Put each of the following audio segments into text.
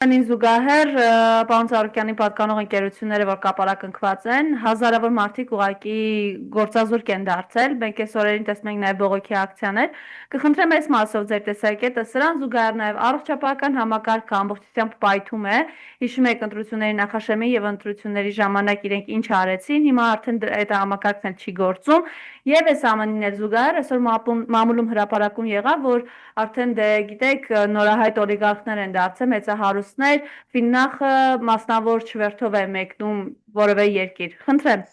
Անին զուգահեռ պարոն Ծառուկյանի պատկանող ընկերությունները, որ կապարակնքված են, հազարավոր մարդիկ ուղղակի գործազուրկ են դարձել, մենք այս օրերին տեսնում ենք նաև բողոքի ակցիաներ, կխնդրեմ այս մասով ձեր տեսակետը, սրան զուգահեռ նաև առողջապահական համակարգը ամբողջությամբ պայթում է, հիշում եք ընտրությունների նախաշեմի եւ ընտրությունների ժամանակ իրենք ինչ արեցին, հիմա արդեն այդ համակարգն չի գործում, եւ այս ամենին էլ զուգահեռ այսօր մամուլում հրապարակում եղավ, որ արդեն դե գիտեք նորահայտ օլիգարխներ են դարձել մեծահարուստներ, Ֆիննախը մասնավոր չվերթով է մեկնում որևէ երկիր։ Խնդրեմ։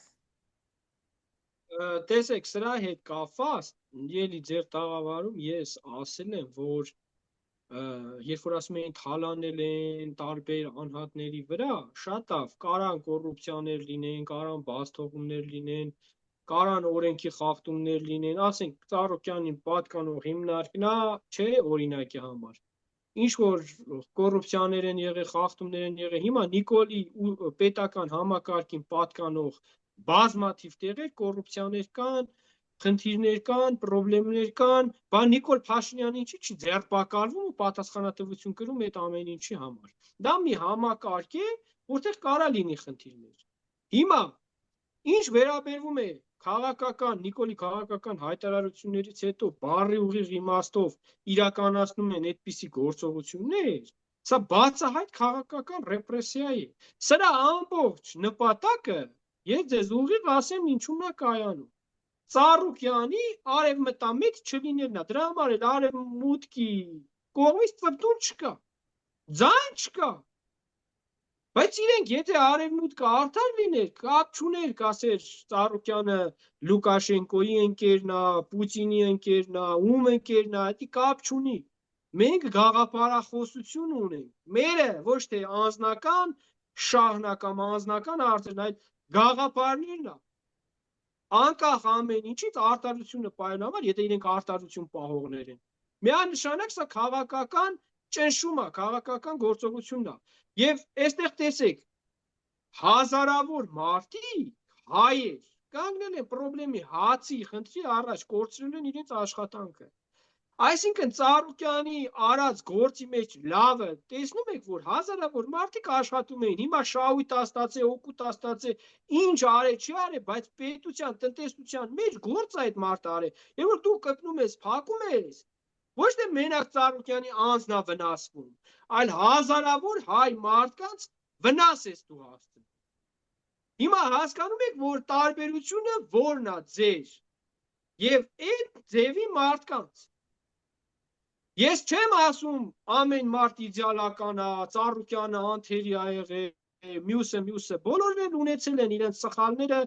Տեսեք, սրա հետ կապված, ելի ձեր տաղավարում ես ասել եմ, որ երբ որ ասում էին թալանել են տարբեր անհատների վրա, շատ լավ, կարան կոռուպցիաներ լինեն, կարան բացթողումներ լինեն, կարան օրենքի խախտումներ լինեն, ասենք Ծառուկյանին պատկանող հիմնարկն չէ օրինակի համար։ Ինչ որ կոռուպցիաներ են եղել, խախտումներ են եղել, հիմա Նիկոլի պետական համակարգին պատկանող բազմաթիվ տեղեր կոռուպցիաներ կան, խնդիրներ կան, պրոբլեմներ կան, բան Նիկոլ Փաշինյանը ինչի՞ չի ձերբակալվում ու պատասխանատվություն կրում այդ ամեն ինչի համար։ Դա մի համակարգ է, որտեղ կարա լինի խնդիրներ։ Հիմա ինչ վերաբերվում է քաղաքական Նիկոլի քաղաքական հայտարարություններից հետո բառի ուղիղ իմաստով իրականացնում են այդպիսի գործողություններ, սա բացահայտ քաղաքական ռեպրեսիա է։ Սրա ամբողջ նպատակը ես ձեզ ուղիղ ասեմ ինչու՞մն է կայանում։ Ծառուկյանի արևմտամետ չլինելն է, դրա համար էլ արևմուտքի կողմից ծրտուն չկա, ձայն չկա։ Բայց իրենք եթե արևմուտքը արդար լիներ, կապ չուներ, կասեր Ծառուկյանը Լուկաշենկոյի ընկերն է, Պուտինի ընկերն է, ում ընկերն է, դա կապ չունի։ Մենք գաղափարախոսություն ունենք։ Մերը ոչ թե անձնական շահնական, անձնական հարցերն, այլ գաղափարներն է։ Անկախ ամեն ինչից արտարությունը պահելու համար, եթե իրենք արտարություն պահողներ են։ Միանշանակ սա քաղաքական ճնշում է, քաղաքական գործողությունն է։ Եվ այստեղ տեսեք, հազարավոր մարդիկ, հայեր, կանգնել են պրոբլեմի հացի խնդրի առաջ, կորցրել են իրենց աշխատանքը։ Այսինքն Ծառուկյանի արած գործի մեջ լավը, տեսնում եք, որ հազարավոր մարդիկ աշխատում էին, հիմա շահույթ ստացե, օգուտ ստացե, ինչ արե, չի արե, բայց պետության, տնտեսության մեջ գործ այդ մարդը արե։ Եվ որ դու կպնում ես, փակում ես, ոչ թե մենակ Ծառուկյանի անձն է վնասվում, այլ հազարավոր հայ մարդկանց վնաս ես դու հասցնում։ Հիմա հասկանում եք, որ տարբերությունը որն է ձեր եւ այդ ձևի մարդկանց։ Ես չեմ ասում ամեն մարդ իդեալական է, Ծառուկյանը անթերի ա եղել, մյուսը, բոլորն էլ ունեցել են իրենց սխալները,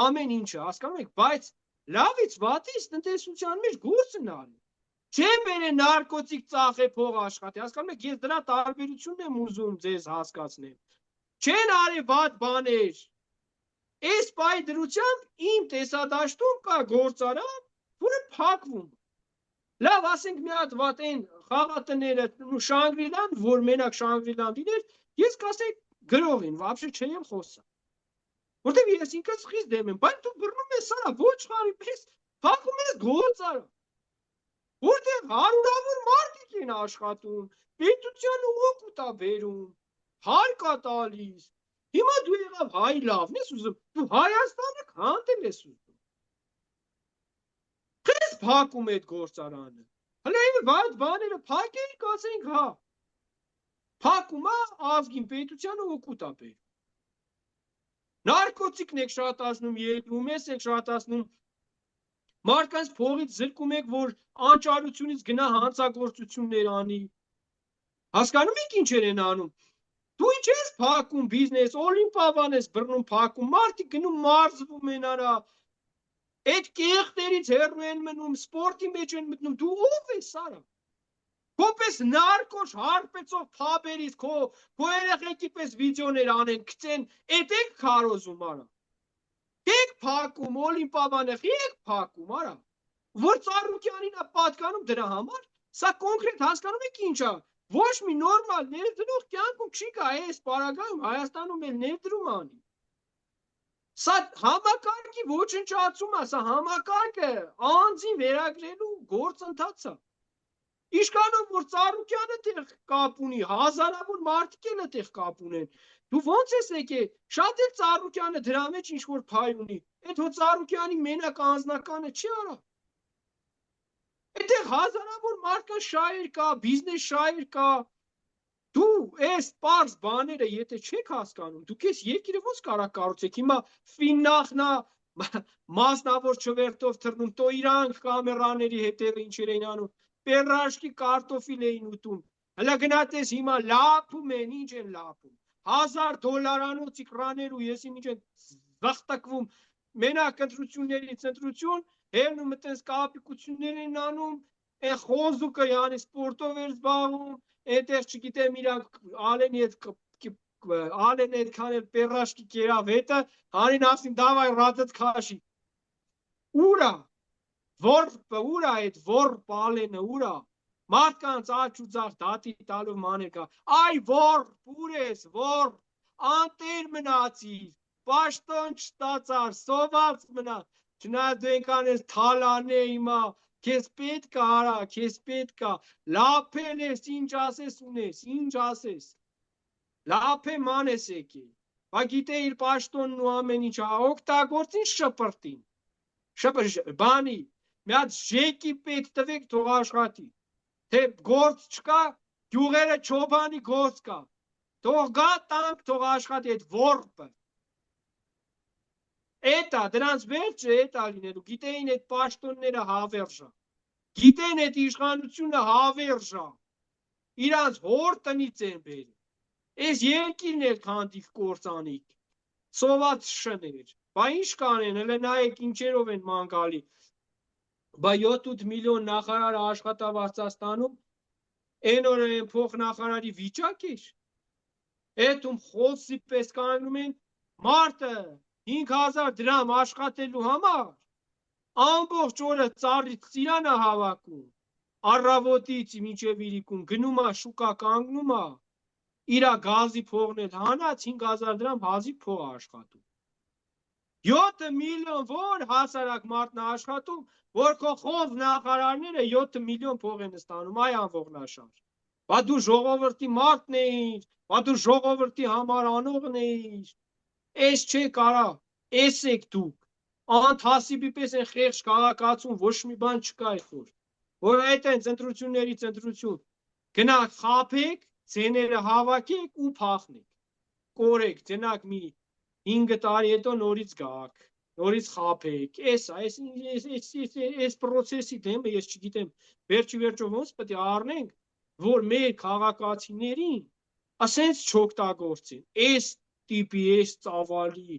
ամեն ինչը, հասկանում եք, բայց լավից վատից տնտեսության մեջ գործն արի։ Չեմ բերե նարկոտիկ ծախե փող աշխատի, հասկանում եք, ես դրա տարբերությունն եմ ուզում ձեզ հասկացնել։ Չեն արի վատ բաներ։ Այս պահի դրությամբ իմ տեսադաշտում կա գործարան, որը փակվում։ Լավ, ասենք մի հատ վատ են խաղատները Շանգրիլան, որ մենակ Շանգրիլան լիներ, ես կասեի գրողին, вообще չեմ խոսա։ Որտեւ ես ինքս խիստ դեմ եմ, բայց դու բռնում ես սրա ոչխարի պես, փակում ես գործարան։ Որտեղ հարյուրավոր մարդիկ են աշխատում, պետությանը օգուտ է բերում, հարկ է տալիս։ Հիմա դու եղավ հայ լավն ես ուզում, դու Հայաստանը քանդել ես ուզում։ Քեզ փակում այդ գործարանը։ Հələ այն վատ բաները փակեի, կասենք հա։ Փակում է ազգին պետությանը օգուտ է բերում։ Նարկոտիկն եք շատացնում, երկրում եք շատացնում, մարդկանց փողից զրկում եք, որ անճարությունից գնա հանցագործություններ անի։ Հասկանում եք ինչեր են անում։ Դու ինչ ես փակում բիզնես, Օլիմպիադան ես բռնում փակում, մարդիկ գնում մարզվում են արա։ Այդ կեղտերից հեռու են մնում, սպորտի մեջ են մտնում, դու ով ես արա։ Քոպես նարկոշ հարպեցող փաբերից քո երեխեքի պես վիդեոներ անեն, գցեն, էդ եք քարոզում արա։ Եք փակում Օլիմպիադան եք փակում արա։ Որ Ծառուկյանին է պատկանում դրա համար, սա կոնկրետ հասկանում եք ինչ է։ Ոչ մի նորմալ ներդրող կյանքում չի գա այս պարագայում Հայաստանում էլ ներդրում անի։ Սա համակարգի ոչնչացում է, սա համակարգը անձին վերագրելու գործընթաց է։ Իշքանով որ Ծառուկյանը տեղ կապ ունի, հազարավոր մարդիկ էլ տեղ կապ ունեն։ Դու ո՞նց ես եկել։ Շատ էլ Ծառուկյանը դրա մեջ ինչ որ փայ ունի։ Այդ հո Ծառուկյանի մենակ անձնականը չի արա։ Այդտեղ հազարավոր մարդկան շահեր կա, բիզնես շահեր կա։ Դու այս պարզ բաները եթե չեք հասկանում, դուք այս երկիրը ո՞նց կարա կառուցեք։ Հիմա ֆիննախնա մասնավոր չվերթով թռնում, տո իրանք կամերաների հետևը ինչեր էին անում, պերաշկի կարտոֆիլ էին ուտում։ Հələ գնացես հիմա լափում են, ինչ են լափում։ $1000 իկրաներ ու եսի ինչ են զղտակվում, մենակ ընտրություններից ընտրություն, հերնում այդպես կապիկություններ են անում, այն խոզուկը յանի սպորտով էր զբաղվում, այնտեղ չգիտեմ իրանք Ալեն այդքան էլ պերաշկի կերավ հետը, հանին ասին դավայ ռադդ քաշի։ Ուրա, ուրա այդ որբ Ալենը ուրա, մարդկանց աչ ու ձախ դատի տալով մաներ կա, այ որբ, ուր ես, որբ, անտեր մնացիր, պաշտոն չստացար, սոված մնա, չնայած դու ենքան ես թալանե հիմա, քեզ պետք է արա, քեզ պետք է, լափել ես, ինչ ասես ունես, ինչ ասես, լափե ման ես եկել, բա գիտե իր պաշտոնն ու ամեն ինչ, օգտագործին շպրտին, բանի, մի հատ ժեկի պետ տվեք թող աշխատի, թե գործ չկա, գյուղերը չոբանի գործ կա, թող գա տանք թող աշխատի այդ որբը, էտա, դրանց վերջը էտա լինելու, գիտեին այդ պաշտոնները հավերժա, գիտեն այդ իշխանությունը հավերժա, իրանց հոր տնից են բերել, այս երկիրն էլ քանդիկ կործանիկ, սոված շներ, բա ինչ կանեն, հələ նայեք ինչերով են մանգալի, բա 7-8 միլիոն նախարարը աշխատավարձած տանում, այն օրը այն փոխնախարարի վիճակ էր, էդում խոսի պես կանգնում են, մարդը 5000 դրամ աշխատելու համար, ամբողջ օրը ծառից ծիրանը հավաքում, առավոտից մինչև իրիկուն գնում է շուկա կանգնում է, իրա գազի փողն էլ հանած 5000 դրամ հազիվ փող աշխատում։ 7 միլիոն որ հասարակ մարդն աշխատում, որ քո խով նախարարները 7 միլիոն փող են ստանում, այ անողնաշար։ Բա դու ժողովրդի մարդն էիր, բա դու ժողովրդի համար անողն էիր։ Էս չէ կարա, էս եք դուք։ Անթասիբի պես են խեղճ քաղաքացում, ոչ մի բան չկա այդօր։ Որ այդ են ընտրություններից ընտրություն։ Գնաք խափեք, ցեները հավաքեք ու փախնեք։ Կորեք, գնաք մի 5 տարի հետո նորից գաք, նորից խափեք, այս պրոցեսի դեմը ես չգիտեմ, վերջի վերջով ոնց պետք է առնենք, որ մեր քաղաքացիներին ասենց չօգտագործեն, այս տիպի, այս ծավալի,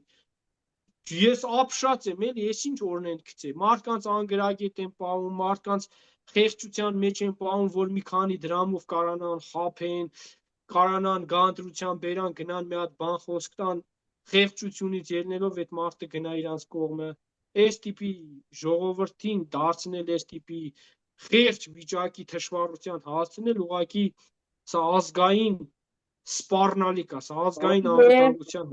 ես ապշած եմ, էլի, ես ինչ օրնենք գցե, մարդկանց անգրագետ են պահում, մարդկանց խեղճության մեջ են պահում, որ մի քանի դրամով կարանան խափեն, կարանան գանտրության բերան, գնան մի հատ բան խոսք տան, խեղճությունից ելնելով այդ մարդը գնա իրանց կողմը, այս տիպի ժողովրդին դարձնել, այս տիպի խեղճ վիճակի թշվառության հասցնել, ուղղակի սա ազգային սպառնալիք է, սա ազգային անվտանգության